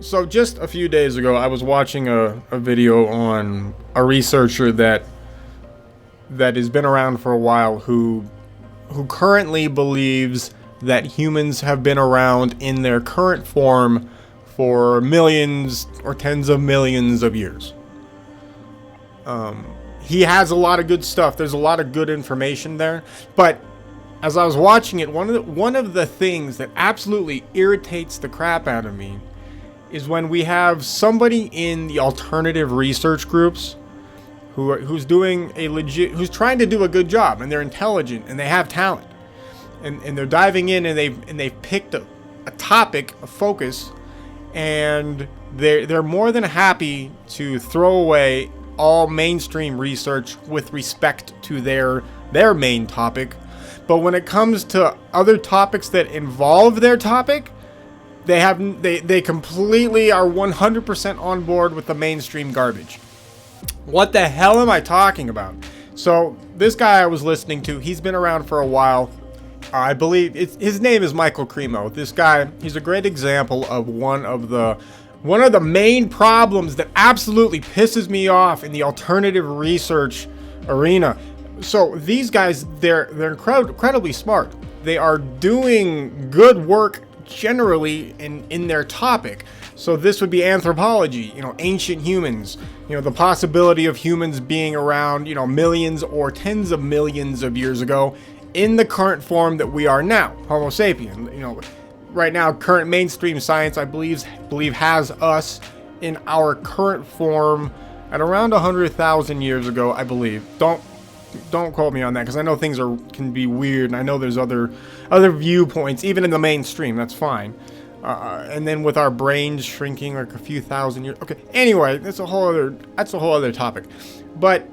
So just a few days ago, I was watching a video on a researcher that has been around for a while who currently believes that humans have been around in their current form for millions or tens of millions of years. He has a lot of good stuff. There's a lot of good information there. But as I was watching it, one of the things that absolutely irritates the crap out of me is when we have somebody in the alternative research groups who's trying to do a good job, and they're intelligent and they have talent, and they're diving in, and they've picked a topic, a focus, and they're more than happy to throw away all mainstream research with respect to their main topic. But when it comes to other topics that involve their topic, they completely are 100% on board with the mainstream garbage. What the hell am I talking about? So this guy I was listening to, he's been around for a while. I believe his name is Michael Cremo. This guy, he's a great example of one of the main problems that absolutely pisses me off in the alternative research arena. So these guys, they're incredibly smart. They are doing good work generally in their topic. So this would be anthropology, ancient humans, the possibility of humans being around, millions or tens of millions of years ago in the current form that we are now, Homo sapien. Right now, current mainstream science, I believe has us in our current form at around 100,000 years ago, I believe. Don't quote me on that, because I know things can be weird, and I know there's other viewpoints, even in the mainstream. That's fine. And then with our brains shrinking like a few thousand years. Okay. Anyway, that's a whole other topic. But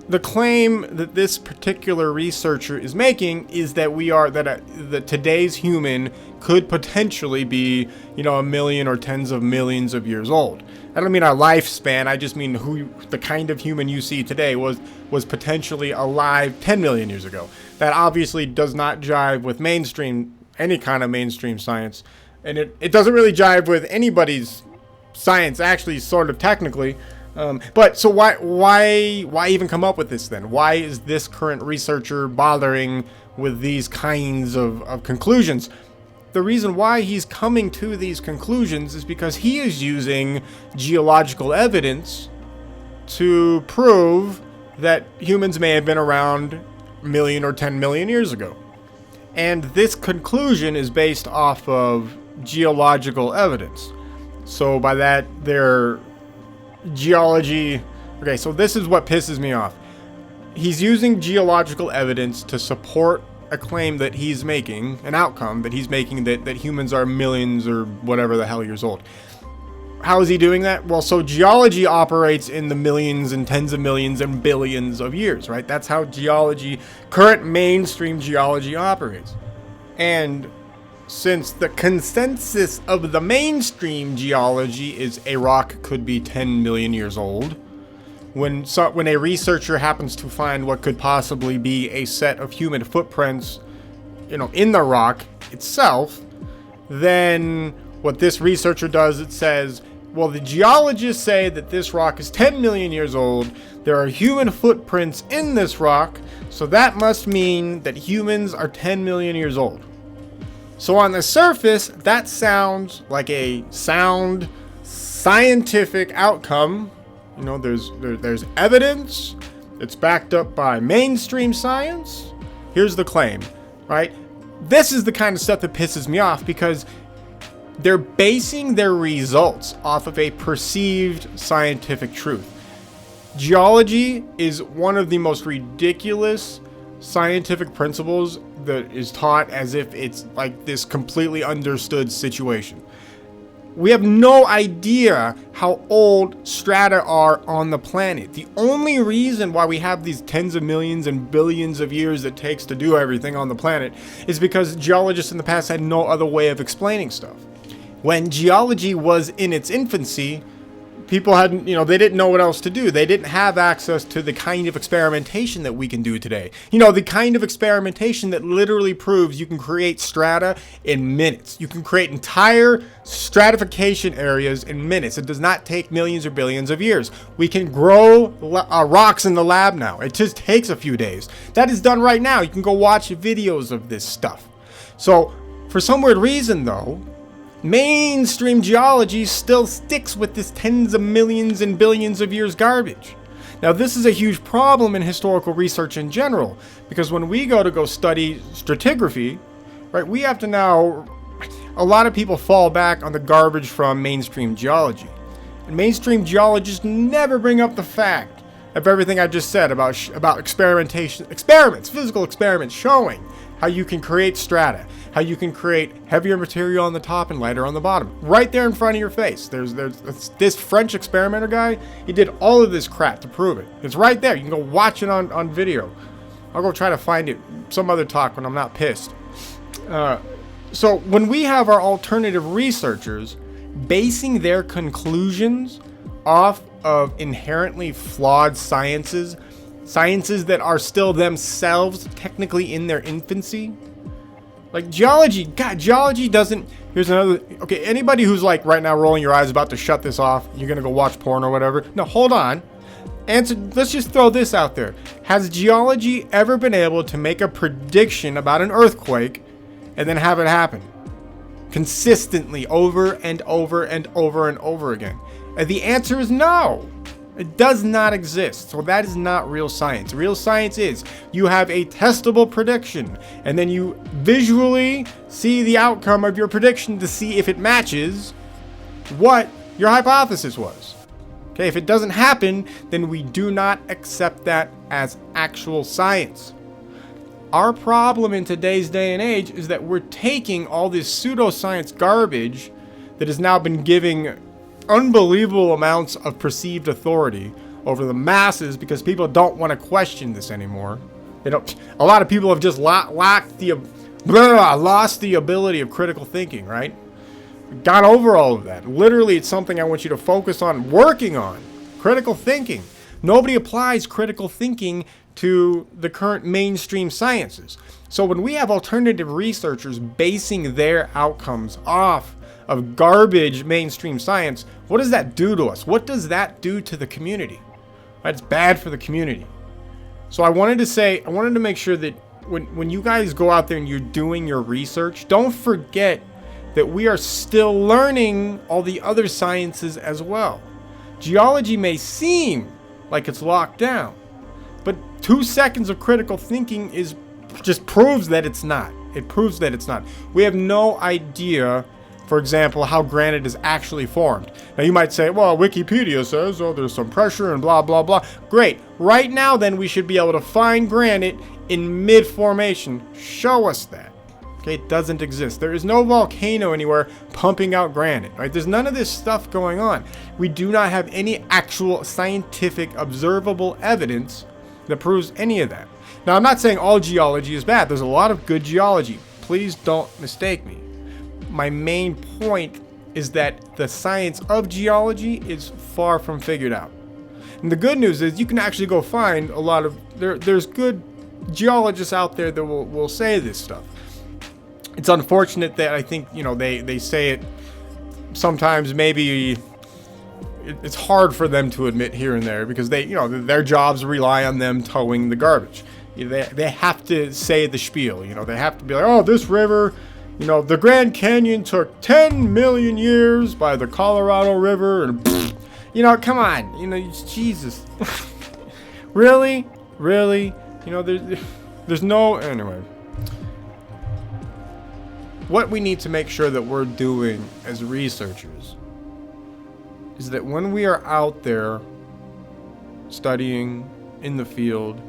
the claim that this particular researcher is making is that that today's human could potentially be, a million or tens of millions of years old. I don't mean our lifespan. I just mean the kind of human you see today was potentially alive 10 million years ago. That obviously does not jive with any kind of mainstream science. And it doesn't really jive with anybody's science, actually, sort of technically. But so why even come up with this then? Why is this current researcher bothering with these kinds of conclusions? The reason why he's coming to these conclusions is because he is using geological evidence to prove that humans may have been around a million or 10 million years ago. And this conclusion is based off of geological evidence. So by that, their geology... Okay, so this is what pisses me off. He's using geological evidence to support a claim that he's making, an outcome that he's making, that humans are millions or whatever the hell years old. How is he doing that? Well, so geology operates in the millions and tens of millions and billions of years, right? That's how current mainstream geology operates. And since the consensus of the mainstream geology is a rock could be 10 million years old, when a researcher happens to find what could possibly be a set of human footprints, in the rock itself, then what this researcher does, it says, well, the geologists say that this rock is 10 million years old. There are human footprints in this rock, so that must mean that humans are 10 million years old. So on the surface, that sounds like a sound scientific outcome. There's evidence. It's backed up by mainstream science. Here's the claim, right? This is the kind of stuff that pisses me off, because they're basing their results off of a perceived scientific truth. Geology is one of the most ridiculous scientific principles that is taught as if it's like this completely understood situation. We have no idea how old strata are on the planet. The only reason why we have these tens of millions and billions of years it takes to do everything on the planet is because geologists in the past had no other way of explaining stuff. When geology was in its infancy, people hadn't, they didn't know what else to do. They didn't have access to the kind of experimentation that we can do today. The kind of experimentation that literally proves you can create strata in minutes. You can create entire stratification areas in minutes. It does not take millions or billions of years. We can grow rocks in the lab now. It just takes a few days. That is done right now. You can go watch videos of this stuff. So, for some weird reason, though, mainstream geology still sticks with this tens of millions and billions of years garbage. Now, this is a huge problem in historical research in general, because when we go study stratigraphy, right, we have to now, a lot of people fall back on the garbage from mainstream geology. And mainstream geologists never bring up the fact of everything I just said about physical experiments showing how you can create strata, how you can create heavier material on the top and lighter on the bottom. Right there in front of your face. There's this French experimenter guy, he did all of this crap to prove it. It's right there. You can go watch it on video. I'll go try to find it some other talk when I'm not pissed. So when we have our alternative researchers basing their conclusions off of inherently flawed sciences that are still themselves technically in their infancy. Like geology, God, geology doesn't, here's another, okay, anybody who's like right now rolling your eyes about to shut this off, you're gonna go watch porn or whatever. No, hold on. Let's just throw this out there. Has geology ever been able to make a prediction about an earthquake and then have it happen? Consistently, over and over and over and over again. And the answer is no. It does not exist. So that is not real science. Real science is you have a testable prediction and then you visually see the outcome of your prediction to see if it matches what your hypothesis was. Okay, if it doesn't happen, then we do not accept that as actual science. Our problem in today's day and age is that we're taking all this pseudoscience garbage that has now been giving unbelievable amounts of perceived authority over the masses because people don't want to question this anymore. They don't. A lot of people have just lost the ability of critical thinking, right? Got over all of that. Literally, it's something I want you to focus on working on. Critical thinking. Nobody applies critical thinking to the current mainstream sciences. So when we have alternative researchers basing their outcomes off of garbage mainstream science, what does that do to us? What does that do to the community? That's bad for the community. So I wanted to make sure that when you guys go out there and you're doing your research, don't forget that we are still learning all the other sciences as well. Geology may seem like it's locked down, but 2 seconds of critical thinking just proves that it's not. It proves that it's not. We have no idea, for example, how granite is actually formed. Now you might say, well, Wikipedia says, oh, there's some pressure and blah, blah, blah. Great. Right now, then, we should be able to find granite in mid-formation. Show us that. Okay, it doesn't exist. There is no volcano anywhere pumping out granite, right? There's none of this stuff going on. We do not have any actual scientific observable evidence that proves any of that. Now, I'm not saying all geology is bad. There's a lot of good geology. Please don't mistake me. My main point is that the science of geology is far from figured out. And the good news is you can actually go find a lot of, there's good geologists out there that will say this stuff. It's unfortunate that I think, they say it sometimes maybe it's hard for them to admit here and there because their jobs rely on them towing the garbage. They have to say the spiel, they have to be like, oh, this river, the Grand Canyon took 10 million years by the Colorado River and, come on, Jesus. Really? There's no, anyway. What we need to make sure that we're doing as researchers is that when we are out there studying in the field,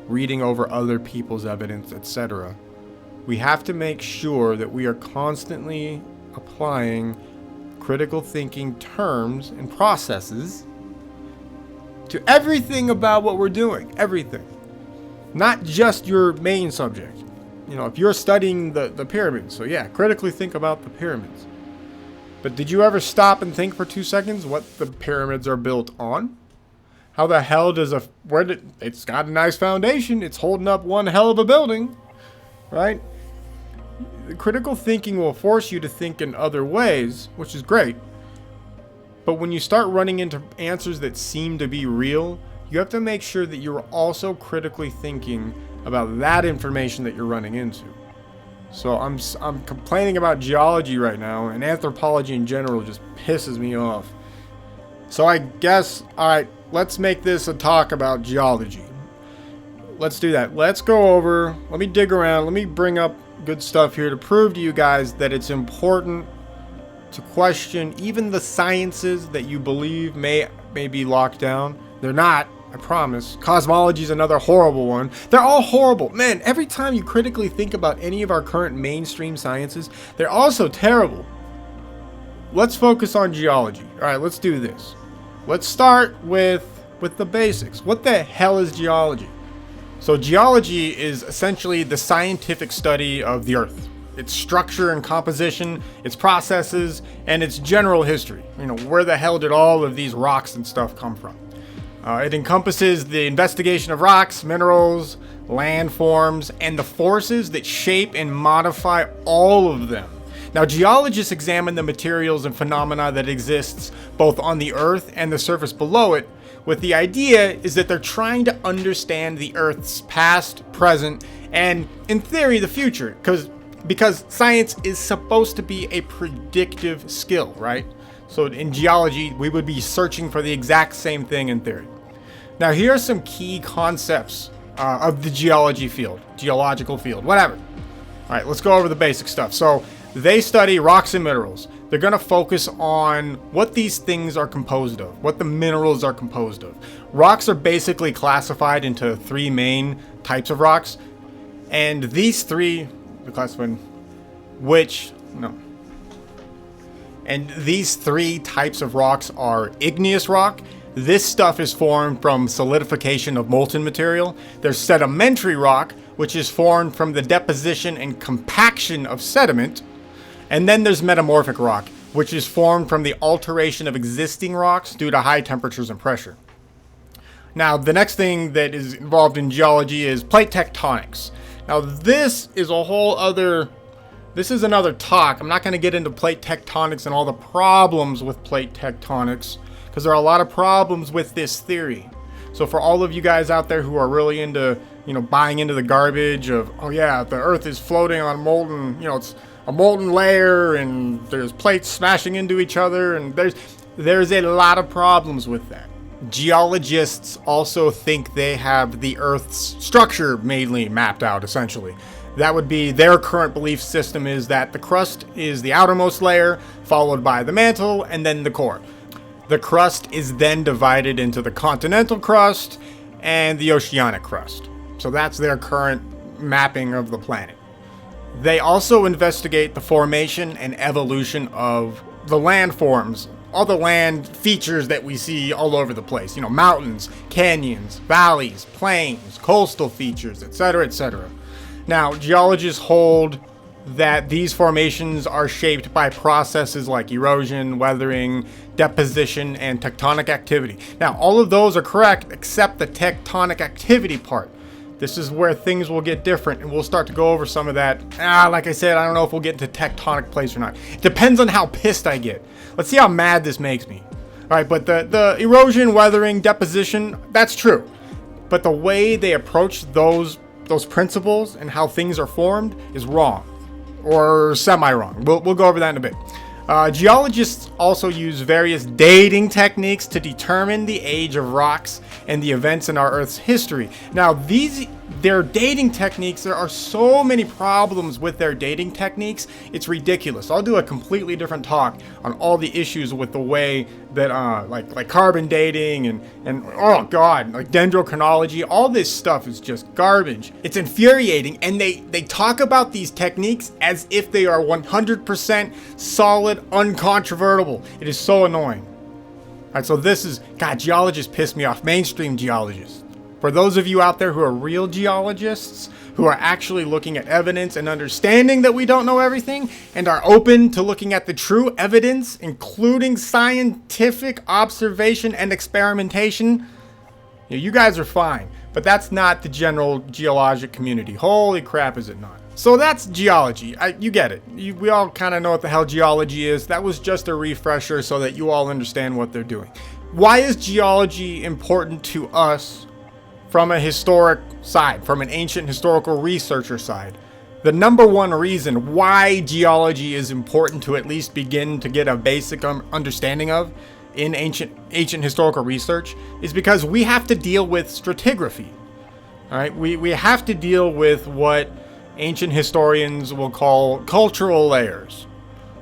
reading over other people's evidence, etc., we have to make sure that we are constantly applying critical thinking terms and processes to everything about what we're doing. Everything. Not just your main subject. If you're studying the pyramids, so yeah, critically think about the pyramids. But did you ever stop and think for 2 seconds what the pyramids are built on? How the hell does it's got a nice foundation. It's holding up one hell of a building, right? Critical thinking will force you to think in other ways, which is great. But when you start running into answers that seem to be real, you have to make sure that you're also critically thinking about that information that you're running into. So I'm complaining about geology right now, and anthropology in general just pisses me off. So I guess, alright, let's make this a talk about geology. Let's do that. Let's go over, let me dig around, let me bring up good stuff here to prove to you guys that it's important to question even the sciences that you believe may be locked down. They're not, I promise. Cosmology is another horrible one. They're all horrible. Man, every time you critically think about any of our current mainstream sciences, they're also terrible. Let's focus on geology. Alright, let's do this. Let's start with the basics. What the hell is geology? So geology is essentially the scientific study of the Earth. Its structure and composition, its processes, and its general history. You know, where the hell did all of these rocks and stuff come from? It encompasses the investigation of rocks, minerals, landforms, and the forces that shape and modify all of them. Now, geologists examine the materials and phenomena that exists both on the Earth and the surface below it, with the idea is that they're trying to understand the Earth's past, present, and, in theory, the future, because science is supposed to be a predictive skill, right? So in geology, we would be searching for the exact same thing in theory. Now, here are some key concepts of the geological field, whatever. All right, let's go over the basic stuff. So they study rocks and minerals. They're going to focus on what these things are composed of, what the minerals are composed of. Rocks are basically classified into 3 main types of rocks. And these 3, the classified, And these 3 types of rocks are igneous rock. This stuff is formed from solidification of molten material. There's sedimentary rock, which is formed from the deposition and compaction of sediment. And then there's metamorphic rock, which is formed from the alteration of existing rocks due to high temperatures and pressure. Now, the next thing that is involved in geology is plate tectonics. Now, this is another talk. I'm not going to get into plate tectonics and all the problems with plate tectonics, because there are a lot of problems with this theory. So for all of you guys out there who are really into, buying into the garbage of, oh yeah, the Earth is floating on molten, it's a molten layer and there's plates smashing into each other, and there's a lot of problems with that. Geologists also think they have the Earth's structure mainly mapped out, essentially. That would be their current belief system, is that the crust is the outermost layer, followed by the mantle, and then the core. The crust is then divided into the continental crust and the oceanic crust. So that's their current mapping of the planet. They also investigate the formation and evolution of the landforms, all the land features that we see all over the place. Mountains, canyons, valleys, plains, coastal features, etc., etc. Now, geologists hold that these formations are shaped by processes like erosion, weathering, deposition, and tectonic activity. Now, all of those are correct except the tectonic activity part. This is where things will get different, and we'll start to go over some of that. Like I said, I don't know if we'll get into tectonic plates or not. It depends on how pissed I get. Let's see how mad this makes me. Alright, but the erosion, weathering, deposition, that's true. But the way they approach those principles and how things are formed is wrong. Or semi-wrong. We'll go over that in a bit. Geologists also use various dating techniques to determine the age of rocks and the events in our Earth's history. Now, their dating techniques, there are so many problems with their dating techniques, it's ridiculous. I'll do a completely different talk on all the issues with the way that, like carbon dating and oh god, like dendrochronology, all this stuff is just garbage. It's infuriating, and they talk about these techniques as if they are 100% solid, uncontrovertible. It is so annoying. Alright, so this is, god, geologists piss me off. Mainstream geologists. For those of you out there who are real geologists, who are actually looking at evidence and understanding that we don't know everything, and are open to looking at the true evidence, including scientific observation and experimentation, you guys are fine. But that's not the general geologic community. Holy crap, is it not? So that's geology. You get it. We all kind of know what the hell geology is. That was just a refresher so that you all understand what they're doing. Why is geology important to us from a historic side, from an ancient historical researcher side? The number one reason why geology is important to at least begin to get a basic understanding of in ancient historical research is because we have to deal with stratigraphy. All right, we have to deal with what ancient historians will call cultural layers,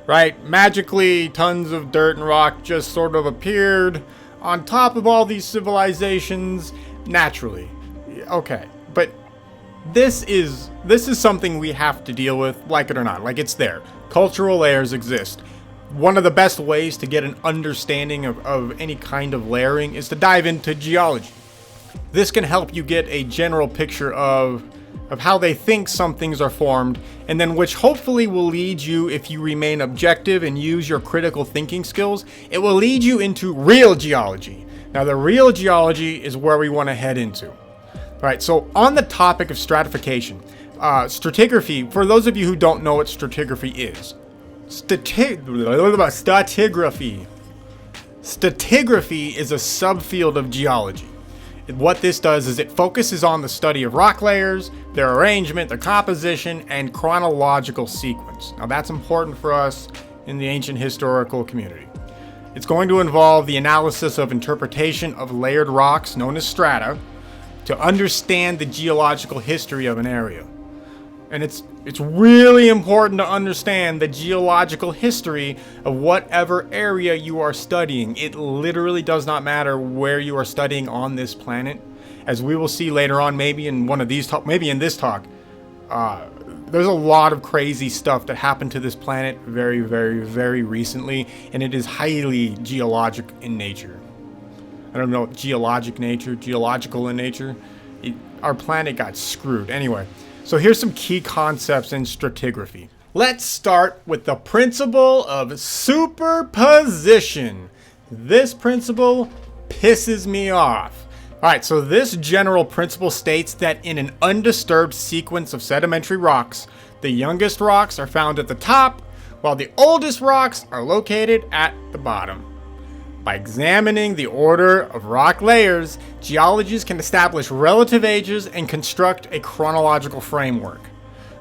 right? Magically, tons of dirt and rock just sort of appeared on top of all these civilizations naturally. Okay, but this is something we have to deal with, like it or not. Like, it's there. Cultural layers exist. One of the best ways to get an understanding of any kind of layering is to dive into geology. This can help you get a general picture of how they think some things are formed, and then which hopefully will lead you, if you remain objective and use your critical thinking skills, it will lead you into real geology. Now, the real geology is where we want to head into. All right, so on the topic of stratification, stratigraphy, for those of you who don't know what stratigraphy is, Stratigraphy is a subfield of geology. What this does is it focuses on the study of rock layers, their arrangement, their composition, and chronological sequence. Now, that's important for us in the ancient historical community. It's going to involve the analysis of interpretation of layered rocks known as strata to understand the geological history of an area. And it's really important to understand the geological history of whatever area you are studying. It literally does not matter where you are studying on this planet. As we will see later on, maybe in one of these maybe in this talk, there's a lot of crazy stuff that happened to this planet very, very, very recently, and it is highly geologic in nature. I don't know, geological in nature. Our planet got screwed. Anyway. So here's some key concepts in stratigraphy. Let's start with the principle of superposition. This principle pisses me off. All right, so this general principle states that in an undisturbed sequence of sedimentary rocks, the youngest rocks are found at the top, while the oldest rocks are located at the bottom. By examining the order of rock layers, geologists can establish relative ages and construct a chronological framework.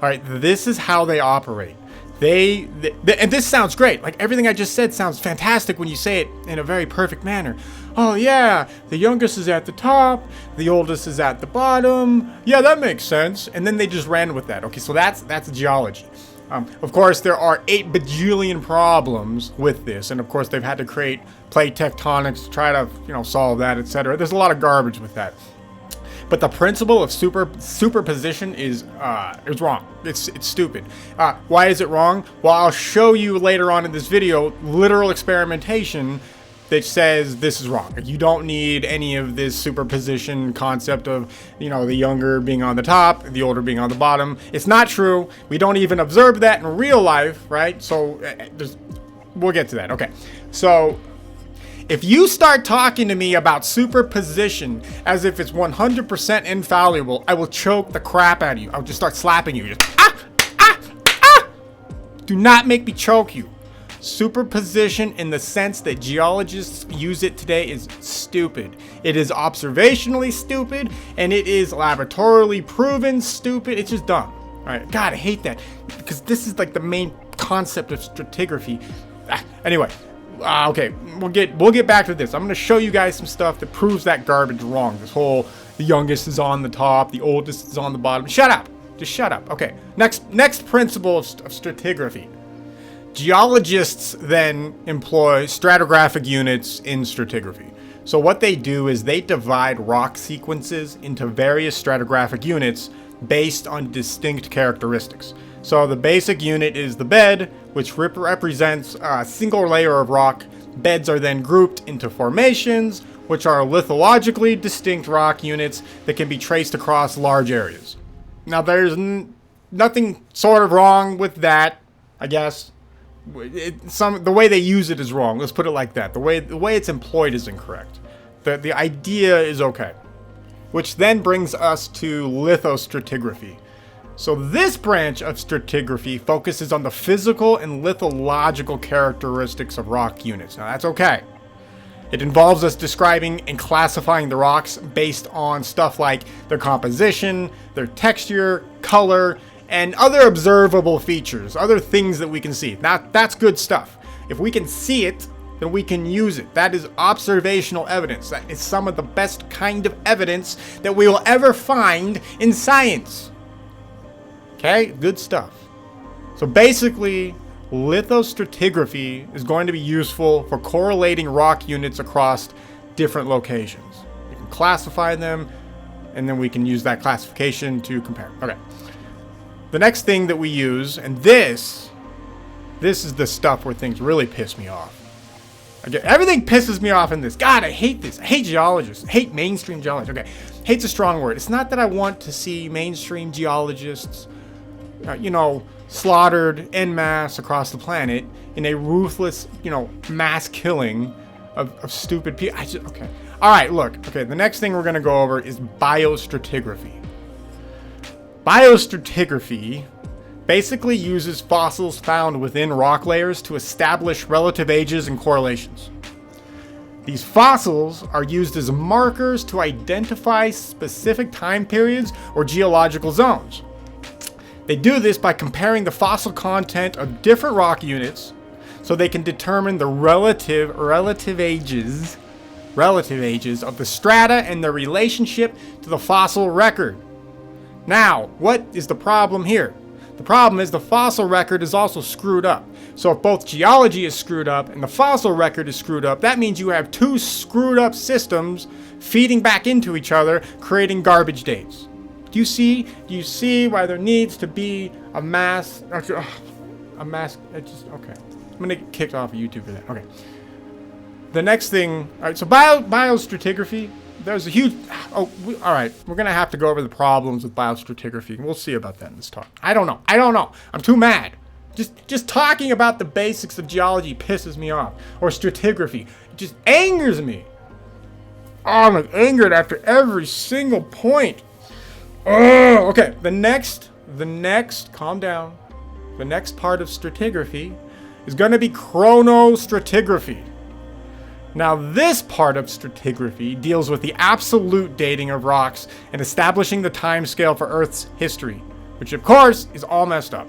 All right, this is how they operate. And this sounds great. Like, everything I just said sounds fantastic when you say it in a very perfect manner. Oh yeah, the youngest is at the top, the oldest is at the bottom. Yeah, that makes sense. And then they just ran with that. Okay, so that's geology. Of course, there are 8 bajillion problems with this, and of course they've had to create plate tectonics to try to, solve that, etc. There's a lot of garbage with that. But the principle of superposition is wrong. It's stupid. Why is it wrong? Well, I'll show you later on in this video literal experimentation that says this is wrong. You don't need any of this superposition concept of, the younger being on the top, the older being on the bottom. It's not true. We don't even observe that in real life, right? So we'll get to that. Okay. So if you start talking to me about superposition as if it's 100% infallible, I will choke the crap out of you. I'll just start slapping you. Just, Do not make me choke you. Superposition in the sense that geologists use it today is stupid. It is observationally stupid, and it is laboratorily proven stupid. It's just dumb. All right, God, I hate that, because this is like the main concept of stratigraphy. Anyway, okay, we'll get back to this. I'm going to show you guys some stuff that proves that garbage wrong. This whole the youngest is on the top, the oldest is on the bottom. Shut up. Just shut up. Okay, next principle of stratigraphy. Geologists then employ stratigraphic units in stratigraphy. So what they do is they divide rock sequences into various stratigraphic units based on distinct characteristics. So the basic unit is the bed, which represents a single layer of rock Beds are then grouped into formations, which are lithologically distinct rock units that can be traced across large areas. Now, there's nothing sort of wrong with that, I guess. The way they use it is wrong. Let's put it like that. The way it's employed is incorrect. The idea is okay. Which then brings us to lithostratigraphy. So this branch of stratigraphy focuses on the physical and lithological characteristics of rock units. Now that's okay. It involves us describing and classifying the rocks based on stuff like their composition, their texture, color, and other observable features, other things that we can see. That's good stuff. If we can see it, then we can use it. That is observational evidence. That is some of the best kind of evidence that we will ever find in science. Okay, good stuff. So basically, lithostratigraphy is going to be useful for correlating rock units across different locations. We can classify them, and then we can use that classification to compare. Okay. The next thing that we use, and this is the stuff where things really piss me off. Everything pisses me off in this. God, I hate this. I hate geologists. I hate mainstream geologists. Okay, hate's a strong word. It's not that I want to see mainstream geologists, slaughtered en masse across the planet in a ruthless, mass killing of stupid people. Okay. All right, look. Okay, the next thing we're going to go over is biostratigraphy. Biostratigraphy basically uses fossils found within rock layers to establish relative ages and correlations. These fossils are used as markers to identify specific time periods or geological zones. They do this by comparing the fossil content of different rock units so they can determine the relative ages of the strata and their relationship to the fossil record. Now, what is the problem here? The problem is the fossil record is also screwed up. So if both geology is screwed up and the fossil record is screwed up, that means you have two screwed up systems feeding back into each other, creating garbage dates. Do you see why there needs to be a mass? Okay. I'm gonna get kicked off of YouTube for that. Okay. The next thing, all right. So biostratigraphy. There's a huge. All right. We're gonna have to go over the problems with biostratigraphy. We'll see about that in this talk. I don't know. I'm too mad. Just talking about the basics of geology pisses me off. Or stratigraphy. It just angers me. Oh, I'm angered after every single point. Oh, okay. The next, calm down. The next part of stratigraphy is going to be chronostratigraphy. Now, this part of stratigraphy deals with the absolute dating of rocks and establishing the time scale for Earth's history, which of course is all messed up.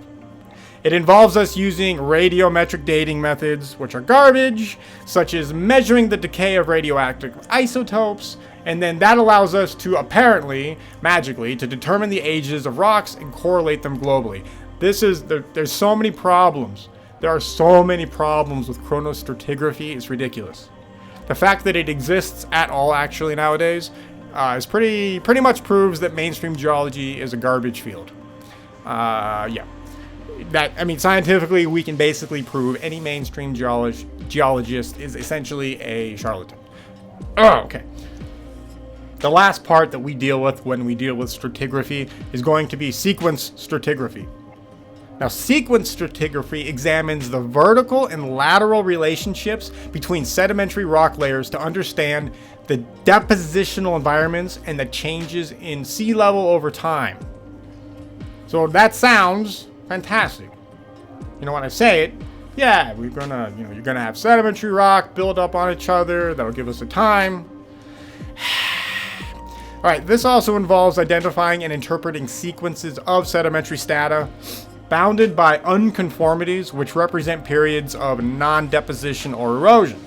It involves us using radiometric dating methods, which are garbage, such as measuring the decay of radioactive isotopes, and then that allows us to apparently, magically, to determine the ages of rocks and correlate them globally. There's so many problems. There are so many problems with chronostratigraphy, it's ridiculous. The fact that it exists at all actually nowadays is pretty much proves that mainstream geology is a garbage field. Yeah. Scientifically, we can basically prove any mainstream geologist is essentially a charlatan. Oh, okay. The last part that we deal with when we deal with stratigraphy is going to be sequence stratigraphy. Now, sequence stratigraphy examines the vertical and lateral relationships between sedimentary rock layers to understand the depositional environments and the changes in sea level over time. So that sounds fantastic. When I say it, yeah, you're gonna have sedimentary rock build up on each other. That'll give us a time. All right, this also involves identifying and interpreting sequences of sedimentary strata bounded by unconformities, which represent periods of non-deposition or erosion.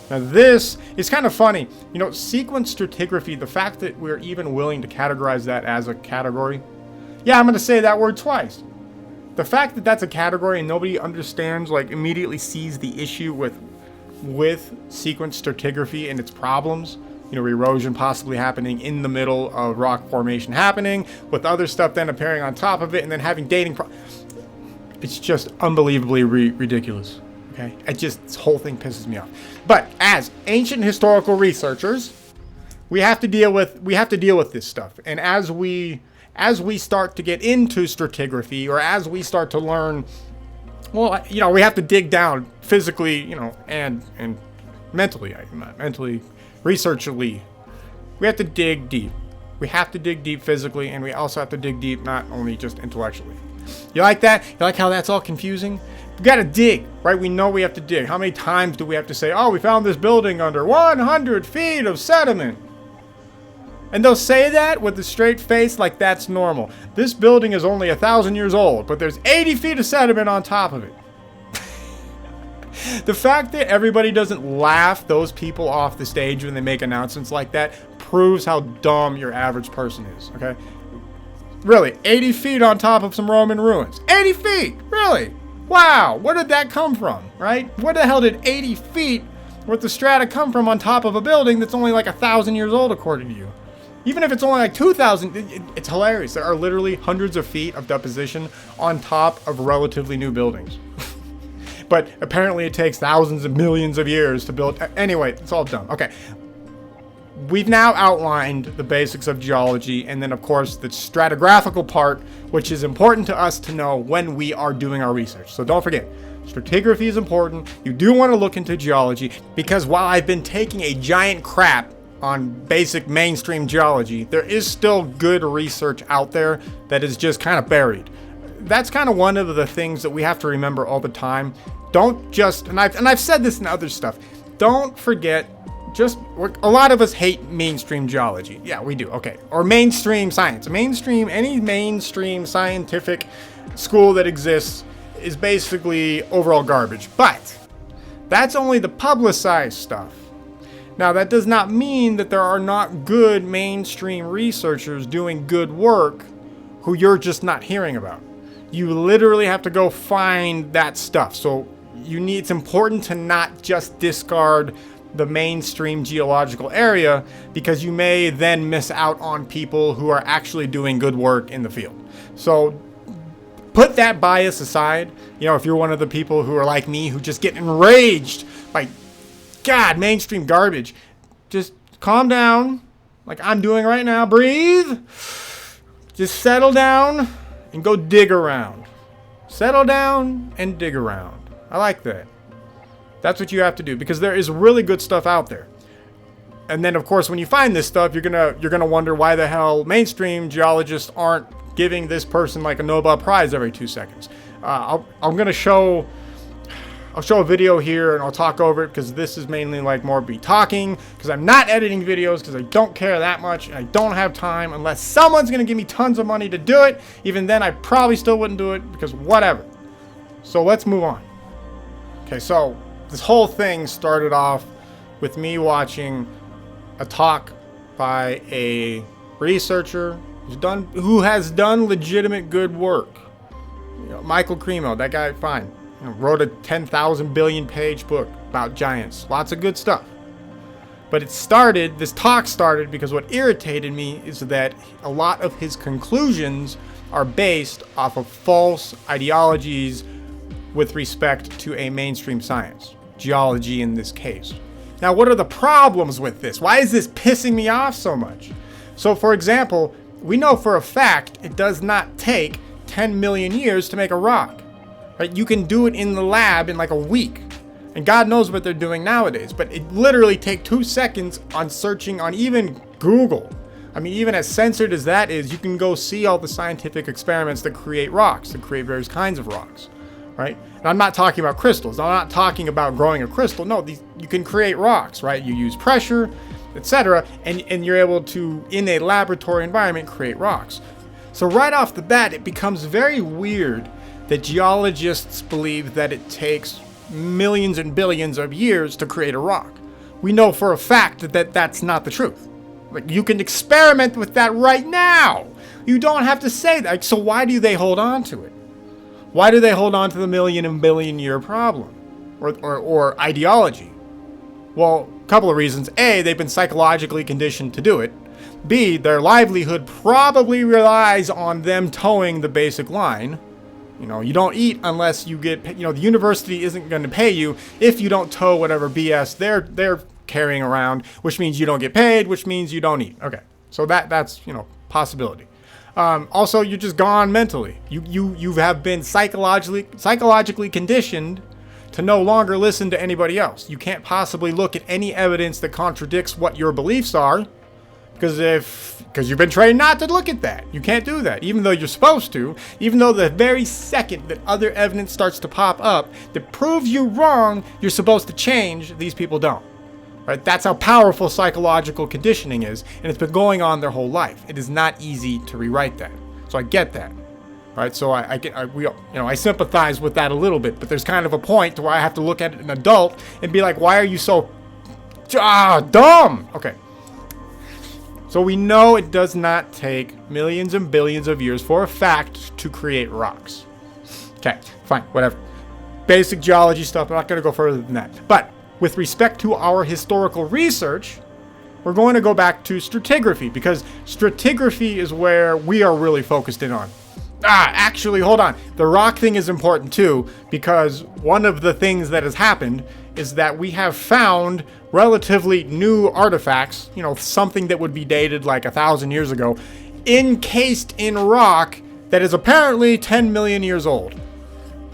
Now, this is kind of funny. Sequence stratigraphy, the fact that we're even willing to categorize that as a category. Yeah, I'm going to say that word twice. The fact that that's a category and nobody understands, immediately sees the issue with sequence stratigraphy and its problems. Erosion possibly happening in the middle of rock formation happening, with other stuff then appearing on top of it, and then having dating it's just unbelievably ridiculous. Okay, this whole thing pisses me off. But as ancient historical researchers, we have to deal with this stuff. And as we start to get into stratigraphy, or as we start to learn, well, we have to dig down physically, and mentally, researchally. We have to dig deep. We have to dig deep physically, and we also have to dig deep not only just intellectually. You like that? You like how that's all confusing? We gotta dig, right? We know we have to dig. How many times do we have to say, oh, we found this building under 100 feet of sediment? And they'll say that with a straight face like that's normal. This building is only 1,000 years old, but there's 80 feet of sediment on top of it. The fact that everybody doesn't laugh those people off the stage when they make announcements like that proves how dumb your average person is, okay? Really, 80 feet on top of some Roman ruins. 80 feet! Really? Wow, where did that come from, right? Where the hell did 80 feet worth of strata come from on top of a building that's only like 1,000 years old, according to you? Even if it's only like 2,000, it's hilarious. There are literally hundreds of feet of deposition on top of relatively new buildings. But apparently it takes thousands of millions of years to build. Anyway, it's all dumb. Okay. We've now outlined the basics of geology, and then of course the stratigraphical part, which is important to us to know when we are doing our research. So don't forget, stratigraphy is important. You do want to look into geology, because while I've been taking a giant crap on basic mainstream geology, there is still good research out there that is just kind of buried. That's kind of one of the things that we have to remember all the time. Don't just, and I've said this in other stuff, don't forget, a lot of us hate mainstream geology. Yeah, we do. Okay. Or mainstream science. Any mainstream scientific school that exists is basically overall garbage. But that's only the publicized stuff. Now, that does not mean that there are not good mainstream researchers doing good work who you're just not hearing about. You literally have to go find that stuff. So it's important to not just discard the mainstream geological area, because you may then miss out on people who are actually doing good work in the field. So put that bias aside. If you're one of the people who are like me, who just get enraged by, God, mainstream garbage, just calm down, like I'm doing right now. Breathe. Just settle down and go dig around. Settle down and dig around. I like that. That's what you have to do, because there is really good stuff out there. And then, of course, when you find this stuff, you're gonna wonder why the hell mainstream geologists aren't giving this person like a Nobel Prize every 2 seconds. I'll show a video here and I'll talk over it, because this is mainly like more me talking, because I'm not editing videos, because I don't care that much and I don't have time unless someone's gonna give me tons of money to do it. Even then, I probably still wouldn't do it, because whatever. So let's move on. Okay, so this whole thing started off with me watching a talk by a researcher who has done legitimate good work. Michael Cremo, that guy, fine. Wrote a 10,000 billion page book about giants. Lots of good stuff. But this talk started because what irritated me is that a lot of his conclusions are based off of false ideologies with respect to a mainstream science. Geology in this case. Now, what are the problems with this? Why is this pissing me off so much? So, for example, we know for a fact it does not take 10 million years to make a rock. Right? You can do it in the lab in like a week. And God knows what they're doing nowadays. But it literally takes 2 seconds on searching on even Google. I mean, even as censored as that is, you can go see all the scientific experiments that create rocks, that create various kinds of rocks. Right? And I'm not talking about crystals. I'm not talking about growing a crystal. No, you can create rocks, right? You use pressure, etc., and you're able to, in a laboratory environment, create rocks. So right off the bat, it becomes very weird that geologists believe that it takes millions and billions of years to create a rock. We know for a fact that that's not the truth. Like, you can experiment with that right now. You don't have to say that. So why do they hold on to it? Why do they hold on to the million and billion year problem or ideology? Well, a couple of reasons. A, they've been psychologically conditioned to do it. B, their livelihood probably relies on them towing the basic line. You know, you don't eat unless you get, you know, the university isn't going to pay you if you don't toe whatever BS they're carrying around, which means you don't get paid, which means you don't eat. Okay, so that's, you know, possibility. Also, you're just gone mentally. You have been psychologically conditioned to no longer listen to anybody else. You can't possibly look at any evidence that contradicts what your beliefs are, because you've been trained not to look at that. You can't do that, even though you're supposed to. Even though the very second that other evidence starts to pop up that proves you wrong, you're supposed to change. These people don't. Right? That's how powerful psychological conditioning is, and it's been going on their whole life. It is not easy to rewrite that. So I get that. Right? So I sympathize with that a little bit, but there's kind of a point to where I have to look at an adult and be like, why are you so dumb? Okay. So we know it does not take millions and billions of years for a fact to create rocks. Okay, fine, whatever. Basic geology stuff, I'm not going to go further than that. But with respect to our historical research, we're going to go back to stratigraphy, because stratigraphy is where we are really focused in on. Actually, hold on. The rock thing is important too, because one of the things that has happened is that we have found relatively new artifacts, you know, something that would be dated like 1,000 years ago, encased in rock that is apparently 10 million years old.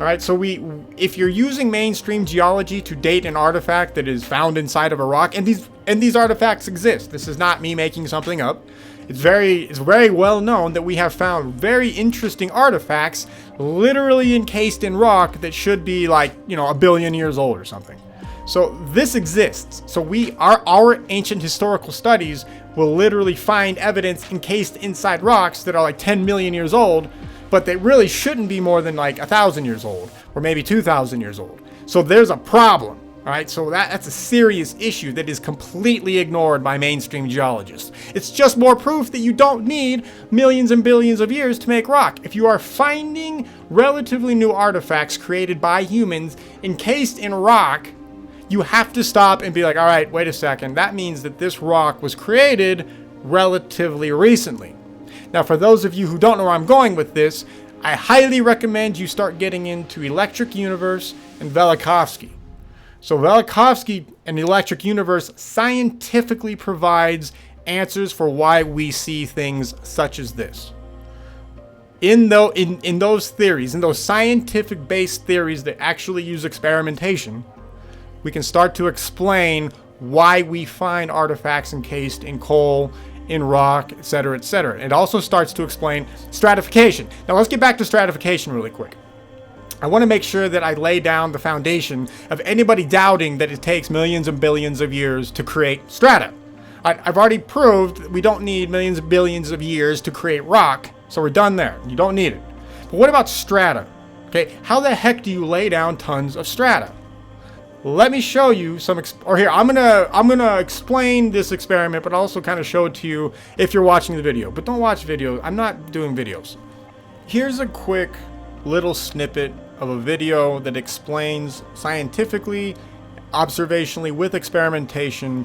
All right, so if you're using mainstream geology to date an artifact that is found inside of a rock, and these artifacts exist. This is not me making something up. It's very well known that we have found very interesting artifacts literally encased in rock that should be like, you know, 1 billion years old or something. So this exists. So our ancient historical studies will literally find evidence encased inside rocks that are like 10 million years old, but they really shouldn't be more than like 1,000 years old, or maybe 2,000 years old. So there's a problem. All right, so that's a serious issue that is completely ignored by mainstream geologists. It's just more proof that you don't need millions and billions of years to make rock. If you are finding relatively new artifacts created by humans encased in rock, you have to stop and be like, all right, wait a second. That means that this rock was created relatively recently. Now, for those of you who don't know where I'm going with this, I highly recommend you start getting into Electric Universe and Velikovsky. So Velikovsky and the Electric Universe scientifically provides answers for why we see things such as this. In those theories, in those scientific-based theories that actually use experimentation, we can start to explain why we find artifacts encased in coal, in rock, etc., etc. It also starts to explain stratification. Now let's get back to stratification really quick. I want to make sure that I lay down the foundation of anybody doubting that it takes millions and billions of years to create strata. I've already proved that we don't need millions and billions of years to create rock, so we're done there. You don't need it. But what about strata? Okay, how the heck do you lay down tons of strata? Let me show you some, I'm gonna explain this experiment, but also kind of show it to you if you're watching the video. But don't watch videos. I'm not doing videos. Here's a quick little snippet of a video that explains scientifically, observationally, with experimentation,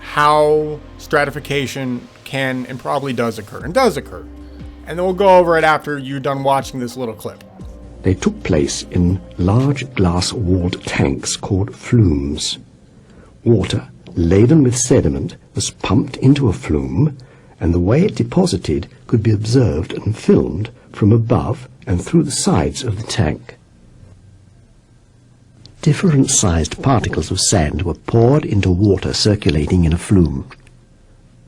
how stratification can and probably does occur, and does occur. And then we'll go over it after you're done watching this little clip. They took place in large glass-walled tanks called flumes. Water, laden with sediment, was pumped into a flume, and the way it deposited could be observed and filmed from above and through the sides of the tank. Different-sized particles of sand were poured into water circulating in a flume.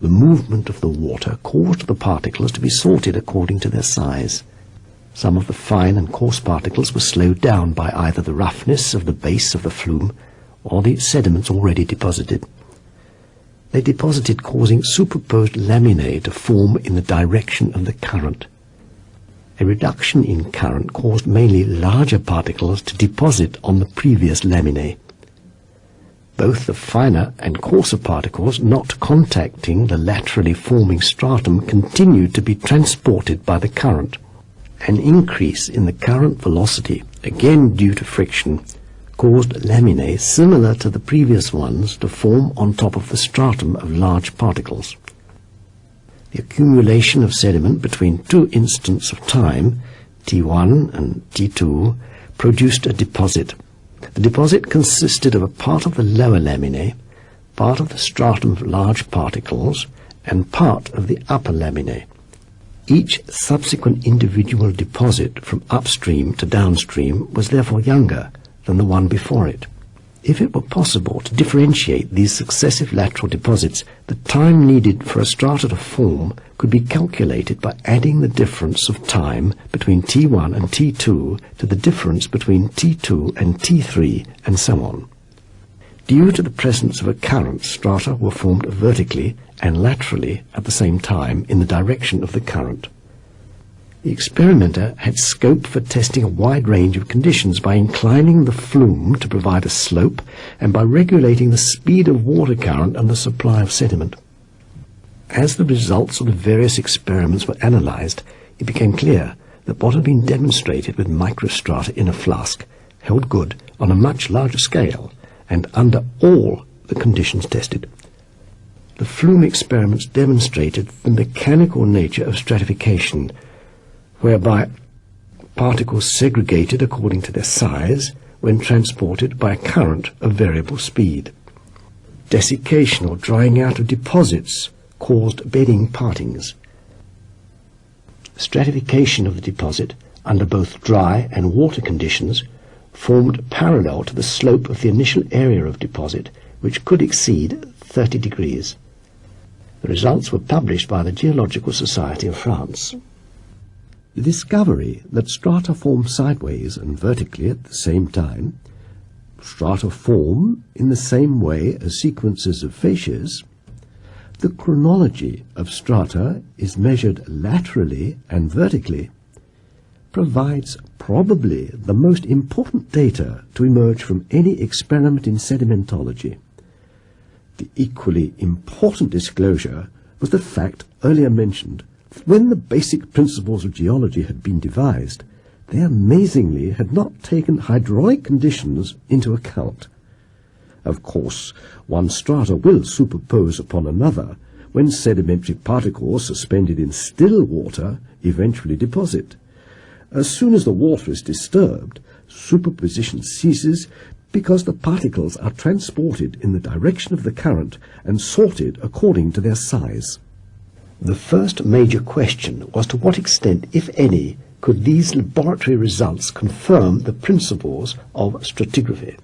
The movement of the water caused the particles to be sorted according to their size. Some of the fine and coarse particles were slowed down by either the roughness of the base of the flume or the sediments already deposited. They deposited, causing superposed laminae to form in the direction of the current. A reduction in current caused mainly larger particles to deposit on the previous laminae. Both the finer and coarser particles not contacting the laterally forming stratum continued to be transported by the current. An increase in the current velocity, again due to friction, caused laminae similar to the previous ones to form on top of the stratum of large particles. The accumulation of sediment between two instants of time T1 and T2, produced a deposit. The deposit consisted of a part of the lower laminae, part of the stratum of large particles, and part of the upper laminae. Each subsequent individual deposit from upstream to downstream was therefore younger than the one before it. If it were possible to differentiate these successive lateral deposits, the time needed for a strata to form could be calculated by adding the difference of time between T1 and T2 to the difference between T2 and T3, and so on. Due to the presence of a current, strata were formed vertically and laterally at the same time in the direction of the current. The experimenter had scope for testing a wide range of conditions by inclining the flume to provide a slope and by regulating the speed of water current and the supply of sediment. As the results of the various experiments were analyzed, it became clear that what had been demonstrated with microstrata in a flask held good on a much larger scale and under all the conditions tested. The flume experiments demonstrated the mechanical nature of stratification, whereby particles segregated according to their size when transported by a current of variable speed. Desiccation or drying out of deposits caused bedding partings. Stratification of the deposit under both dry and water conditions formed parallel to the slope of the initial area of deposit, which could exceed 30 degrees. The results were published by the Geological Society of France. The discovery that strata form sideways and vertically at the same time, strata form in the same way as sequences of facies, the chronology of strata is measured laterally and vertically, provides probably the most important data to emerge from any experiment in sedimentology. The equally important disclosure was the fact earlier mentioned. When the basic principles of geology had been devised, they amazingly had not taken hydraulic conditions into account. Of course, one strata will superpose upon another when sedimentary particles suspended in still water eventually deposit. As soon as the water is disturbed, superposition ceases because the particles are transported in the direction of the current and sorted according to their size. The first major question was to what extent, if any, could these laboratory results confirm the principles of stratigraphy.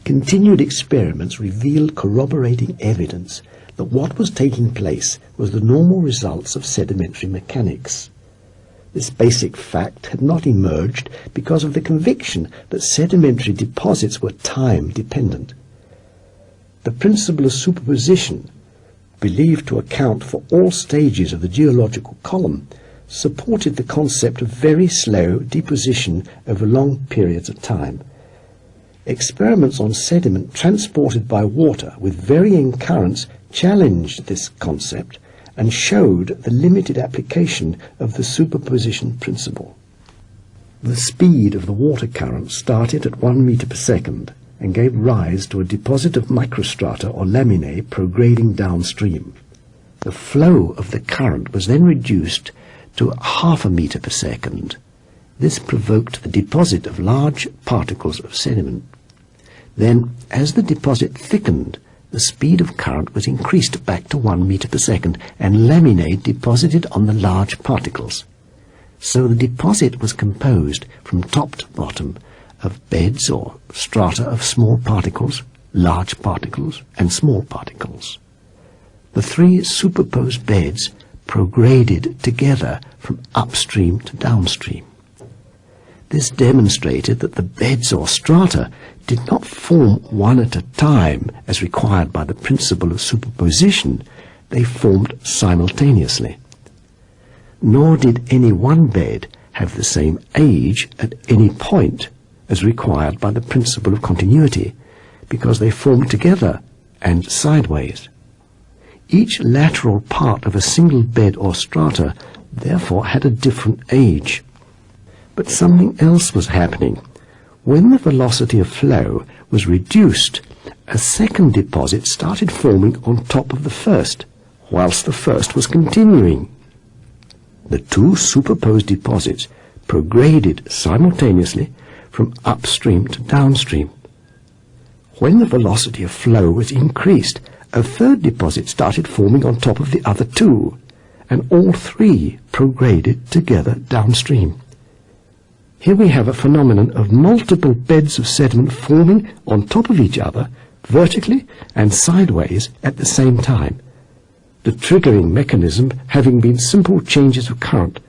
Continued experiments revealed corroborating evidence that what was taking place was the normal results of sedimentary mechanics. This basic fact had not emerged because of the conviction that sedimentary deposits were time-dependent. The principle of superposition, believed to account for all stages of the geological column, supported the concept of very slow deposition over long periods of time. Experiments on sediment transported by water with varying currents challenged this concept and showed the limited application of the superposition principle. The speed of the water current started at 1 meter per second and gave rise to a deposit of microstrata or laminae prograding downstream. The flow of the current was then reduced to 0.5 meter per second. This provoked the deposit of large particles of sediment. Then, as the deposit thickened, the speed of current was increased back to 1 meter per second, and laminae deposited on the large particles. So the deposit was composed from top to bottom of beds or strata of small particles, large particles, and small particles. The three superposed beds prograded together from upstream to downstream. This demonstrated that the beds or strata did not form one at a time as required by the principle of superposition. They formed simultaneously. Nor did any one bed have the same age at any point as required by the principle of continuity, because they formed together and sideways. Each lateral part of a single bed or strata therefore had a different age. But something else was happening. When the velocity of flow was reduced, a second deposit started forming on top of the first, whilst the first was continuing. The two superposed deposits prograded simultaneously from upstream to downstream. When the velocity of flow was increased, a third deposit started forming on top of the other two, and all three prograded together downstream. Here we have a phenomenon of multiple beds of sediment forming on top of each other, vertically and sideways at the same time, the triggering mechanism having been simple changes of current.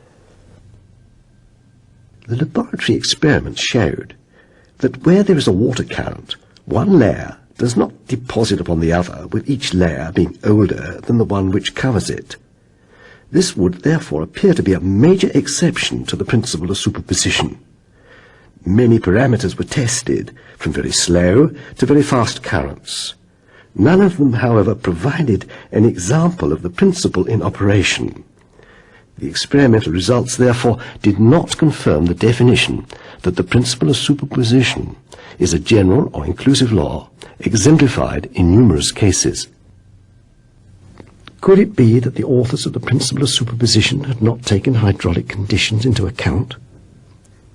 The laboratory experiments showed that where there is a water current, one layer does not deposit upon the other, with each layer being older than the one which covers it. This would therefore appear to be a major exception to the principle of superposition. Many parameters were tested, from very slow to very fast currents. None of them, however, provided an example of the principle in operation. The experimental results, therefore, did not confirm the definition that the principle of superposition is a general or inclusive law, exemplified in numerous cases. Could it be that the authors of the principle of superposition had not taken hydraulic conditions into account?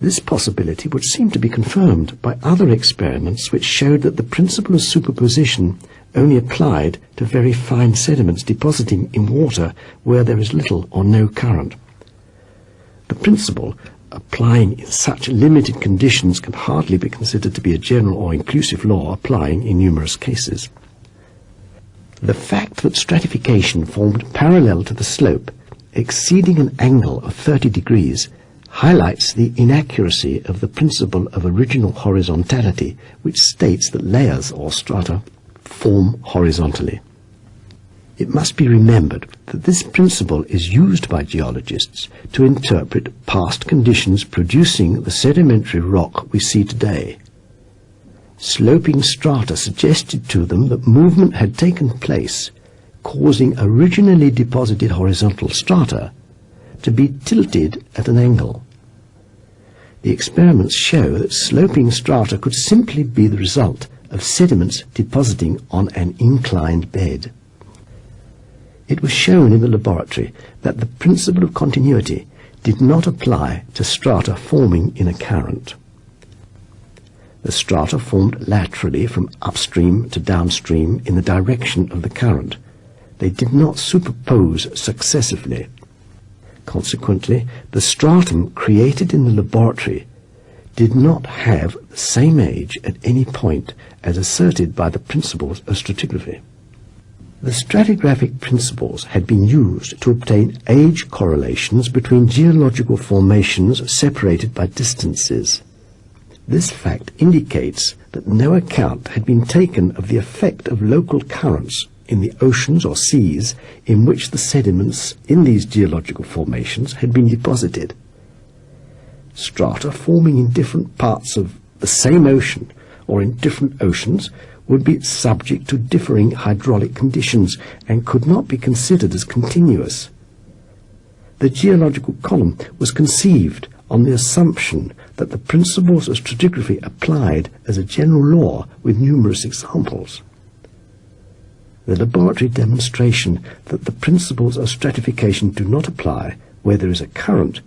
This possibility would seem to be confirmed by other experiments which showed that the principle of superposition only applied to very fine sediments depositing in water where there is little or no current. The principle applying in such limited conditions can hardly be considered to be a general or inclusive law applying in numerous cases. The fact that stratification formed parallel to the slope, exceeding an angle of 30 degrees, highlights the inaccuracy of the principle of original horizontality, which states that layers or strata form horizontally. It must be remembered that this principle is used by geologists to interpret past conditions producing the sedimentary rock we see today. Sloping strata suggested to them that movement had taken place, causing originally deposited horizontal strata to be tilted at an angle. The experiments show that sloping strata could simply be the result of sediments depositing on an inclined bed. It was shown in the laboratory that the principle of continuity did not apply to strata forming in a current. The strata formed laterally from upstream to downstream in the direction of the current. They did not superpose successively. Consequently, the stratum created in the laboratory did not have the same age at any point as asserted by the principles of stratigraphy. The stratigraphic principles had been used to obtain age correlations between geological formations separated by distances. This fact indicates that no account had been taken of the effect of local currents in the oceans or seas in which the sediments in these geological formations had been deposited. Strata forming in different parts of the same ocean or in different oceans would be subject to differing hydraulic conditions and could not be considered as continuous. The geological column was conceived on the assumption that the principles of stratigraphy applied as a general law with numerous examples. The laboratory demonstration that the principles of stratification do not apply where there is a current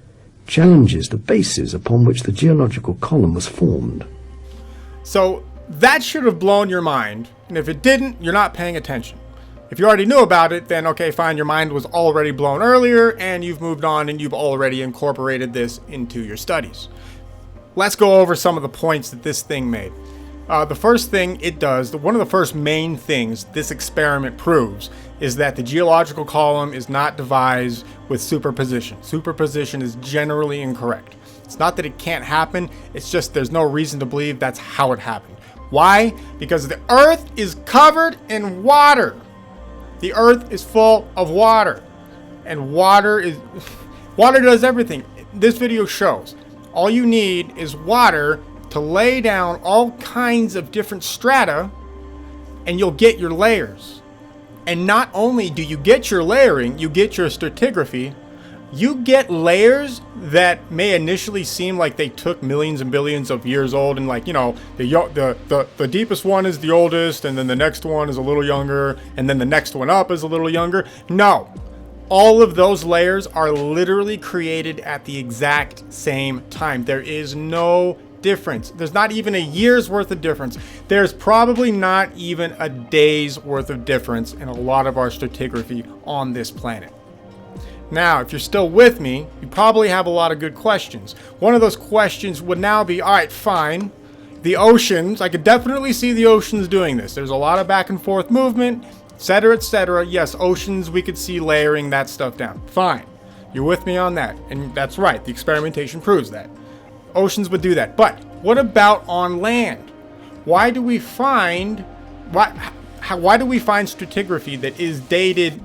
challenges the basis upon which the geological column was formed. So that should have blown your mind, and if it didn't, you're not paying attention. If you already knew about it, then okay, fine, your mind was already blown earlier, and you've moved on and you've already incorporated this into your studies. Let's go over some of the points that this thing made. The first thing it does, one of the first main things this experiment proves, is that the geological column is not devised with superposition. Superposition is generally incorrect. It's not that it can't happen, it's just there's no reason to believe that's how it happened. Why? Because the Earth is covered in water. The Earth is full of water. And water does everything. This video shows. All you need is water to lay down all kinds of different strata, and you'll get your layers. And not only do you get your layering, you get your stratigraphy, you get layers that may initially seem like they took millions and billions of years old, and like, you know, the deepest one is the oldest, and then the next one is a little younger, and then the next one up is a little younger. No, All of those layers are literally created at the exact same time. There is no difference. There's not even a year's worth of difference. There's probably not even a day's worth of difference in a lot of our stratigraphy on this planet. Now, if you're still with me, you probably have a lot of good questions. One of those questions would now be, all right, fine. The oceans, I could definitely see the oceans doing this. There's a lot of back and forth movement, etc., etc. Yes, oceans, we could see layering that stuff down. Fine. You're with me on that. And that's right. The experimentation proves that. Oceans would do that. But what about on land? Why do we find stratigraphy that is dated,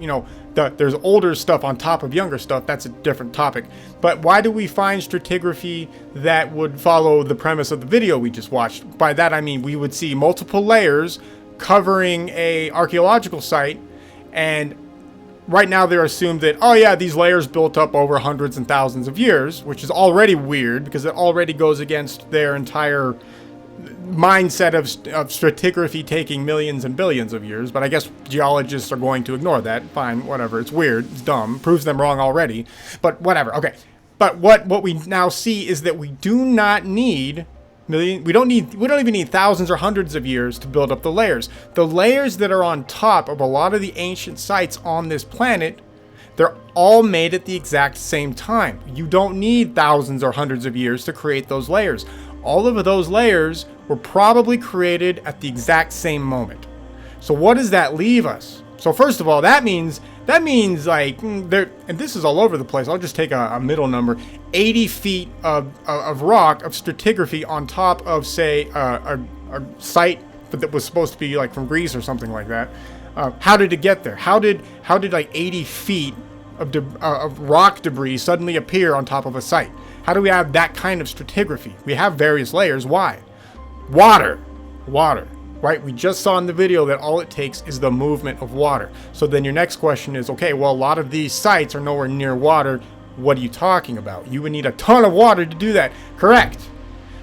there's older stuff on top of younger stuff? That's a different topic. But why do we find stratigraphy that would follow the premise of the video we just watched? By that I mean we would see multiple layers covering a archaeological site, and right now they're assumed that, oh yeah, these layers built up over hundreds and thousands of years, which is already weird because it already goes against their entire mindset of stratigraphy taking millions and billions of years. But I guess geologists are going to ignore that. Fine, whatever. It's weird. It's dumb. Proves them wrong already. But whatever. Okay. But what we now see is that we do not need we don't even need thousands or hundreds of years to build up the layers. The layers that are on top of a lot of the ancient sites on this planet, they're all made at the exact same time. You don't need thousands or hundreds of years to create those layers. All of those layers were probably created at the exact same moment. So what does that leave us? So first of all, that means like there, and this is all over the place. I'll just take a middle number: 80 feet of rock of stratigraphy on top of, say, a site that was supposed to be like from Greece or something like that. How did it get there? How did like 80 feet of rock debris suddenly appear on top of a site? How do we have that kind of stratigraphy? We have various layers. Why? Water. Right? We just saw in the video that all it takes is the movement of water. So then your next question is, okay, well, a lot of these sites are nowhere near water. What are you talking about? You would need a ton of water to do that. Correct.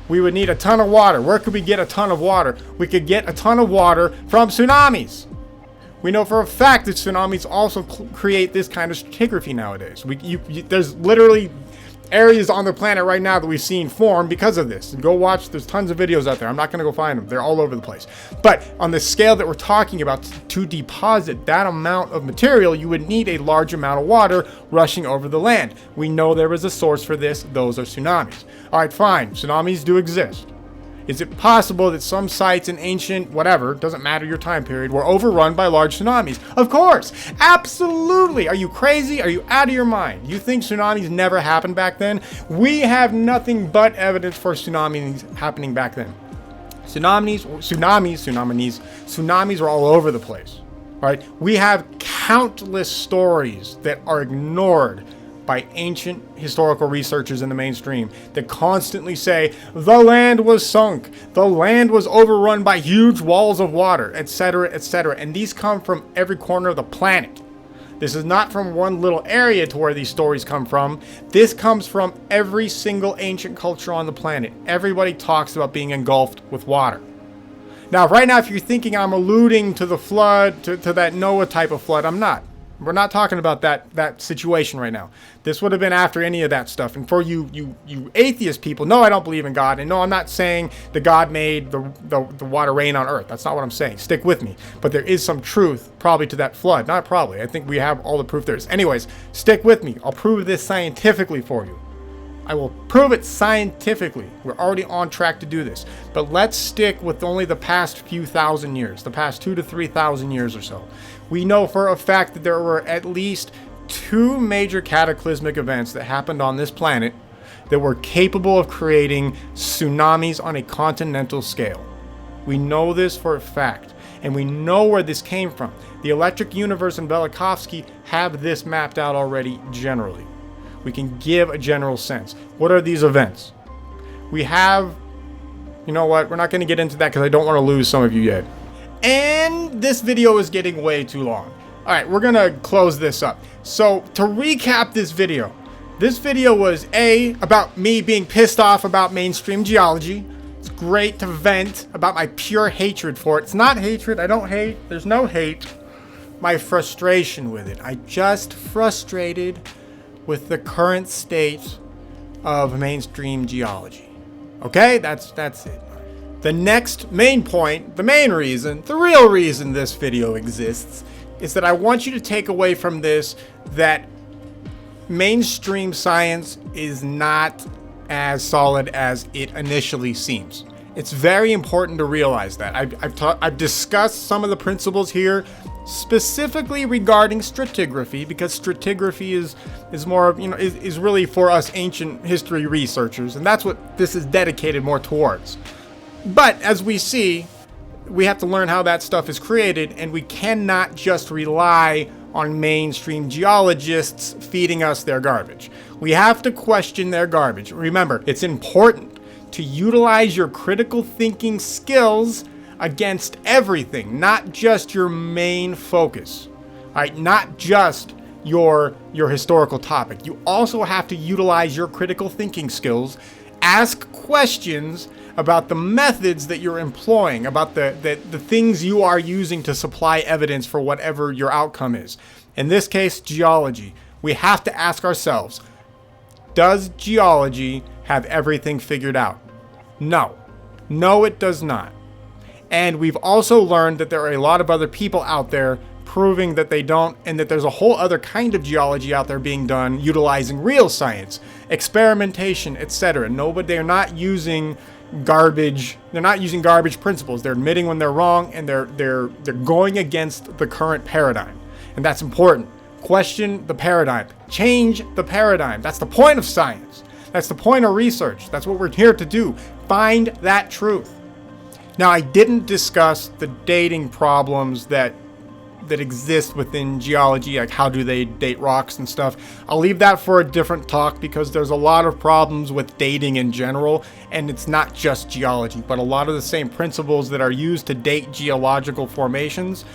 We would need a ton of water. Where could we get a ton of water? We could get a ton of water from tsunamis. We know for a fact that tsunamis also create this kind of stratigraphy nowadays. There's literally areas on the planet right now that we've seen form because of this. Go watch, there's tons of videos out there. I'm not going to go find them. They're all over the place. But on the scale that we're talking about, to deposit that amount of material, you would need a large amount of water rushing over the land. We know there is a source for this. Those are tsunamis. All right, fine. Tsunamis do exist. Is it possible that some sites in ancient, whatever, doesn't matter your time period, were overrun by large tsunamis? Of course! Absolutely! Are you crazy? Are you out of your mind? You think tsunamis never happened back then? We have nothing but evidence for tsunamis happening back then. Tsunamis are all over the place. Right? We have countless stories that are ignored by ancient historical researchers in the mainstream that constantly say the land was sunk, the land was overrun by huge walls of water, etc., etc. And these come from every corner of the planet. This is not from one little area to where these stories come from. This comes from every single ancient culture on the planet. Everybody talks about being engulfed with water. Now, right now, if you're thinking I'm alluding to the flood, to that Noah type of flood, I'm not. We're not talking about that situation right now. This would have been after any of that stuff. And for you atheist people, no, I don't believe in God. And no, I'm not saying that God made the water rain on earth. That's not what I'm saying. Stick with me. But there is some truth probably to that flood. Not probably. I think we have all the proof there is. Anyways, stick with me. I'll prove this scientifically for you. I will prove it scientifically. We're already on track to do this. But let's stick with only the past few thousand years, the past 2,000 to 3,000 years or so. We know for a fact that there were at least 2 major cataclysmic events that happened on this planet that were capable of creating tsunamis on a continental scale. We know this for a fact, and we know where this came from. The Electric Universe and Velikovsky have this mapped out already generally. We can give a general sense. What are these events? We have, you know what, we're not going to get into that because I don't want to lose some of you yet. And this video is getting way too long. All right, we're going to close this up. So to recap this video was about me being pissed off about mainstream geology. It's great to vent about my pure hatred for it. It's not hatred. I don't hate. There's no hate. my frustration with it. I'm just frustrated with the current state of mainstream geology. Okay, that's it. The next main point, the main reason, the real reason this video exists, is that I want you to take away from this that mainstream science is not as solid as it initially seems. It's very important to realize that. I've discussed some of the principles here, specifically regarding stratigraphy, because stratigraphy is more of, is really for us ancient history researchers, and that's what this is dedicated more towards. But as we see, we have to learn how that stuff is created, and we cannot just rely on mainstream geologists feeding us their garbage. We have to question their garbage. Remember, it's important to utilize your critical thinking skills against everything, not just your main focus. All right, not just your historical topic. You also have to utilize your critical thinking skills, ask questions about the methods that you're employing, about the things you are using to supply evidence for whatever your outcome is. In this case, geology. We have to ask ourselves, does geology have everything figured out? No. No, it does not. And we've also learned that there are a lot of other people out there proving that they don't, and that there's a whole other kind of geology out there being done utilizing real science, experimentation, etc. They're not using garbage. They're not using garbage principles. They're admitting when they're wrong, and they're going against the current paradigm. And that's important. Question the paradigm. Change the paradigm. That's the point of science. That's the point of research. That's what we're here to do. Find that truth. Now, I didn't discuss the dating problems that exist within geology, like how do they date rocks and stuff. I'll leave that for a different talk, because there's a lot of problems with dating in general, and it's not just geology, but a lot of the same principles that are used to date geological formations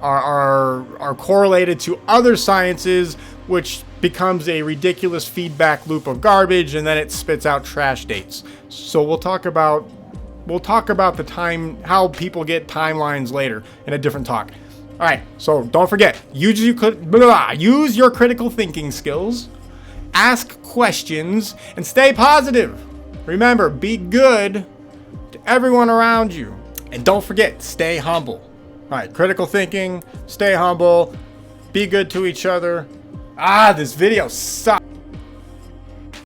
are correlated to other sciences, which becomes a ridiculous feedback loop of garbage, and then it spits out trash dates. So we'll talk about the time, how people get timelines later in a different talk. All right, so don't forget, use your critical thinking skills, ask questions, and stay positive. Remember, be good to everyone around you. And don't forget, stay humble. All right, critical thinking, stay humble, be good to each other. This video sucks.